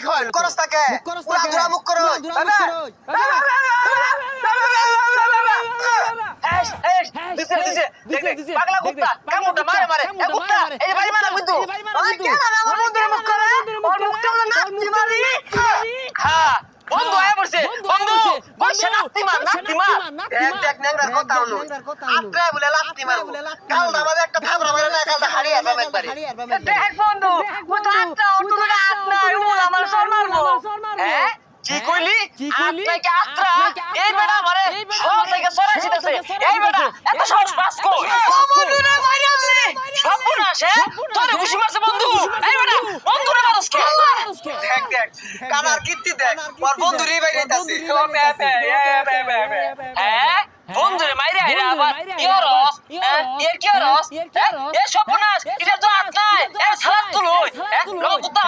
কই করস তাকে পুরা ধরা মুখ করো দিছে পাগলা কুত্তা কামুটা মারে এ কুত্তা এই ভাই মারা কিন্তু ওই কেন আমার বন্ধুর মুখ করে ওর মুখটা নাতি মারি হ্যাঁ বন্ধু আয় বসে বন্ধু বসে নাতি মার দেখ নেংরার কথা হলো আপনি বলে লাত্তি মারবো কাল আমাদের একটা থাবরা মারে না কালটা হারিয়ে যাবে একবারে দেখ বন্ধু ও তো আত্মা ও তো আত্মা ও আমার সর মারবো হ্যাঁ কি কইলি আপনাকে আত্রা এই বেটা মারে সব থেকে সরাই দিতেছে এই বেটা এত সহজ পাস কই ও বন্ধু রে মাইরা দে সর্বনাশ তোরে খুশি মারছে বন্ধু এই বেটা বন্ধু রে মারছ কে দেখ কানার কীর্তি দেখ ওর বন্ধু রে বাইরেতাছে ও হ্যাঁ বন্ধু রে মাইরা আইরা আবার ইয়রস এর কি ইয়রস এ সর্বনাশ এটা তো আত্মা এ সালাত তুলো এ লোক কুত্তা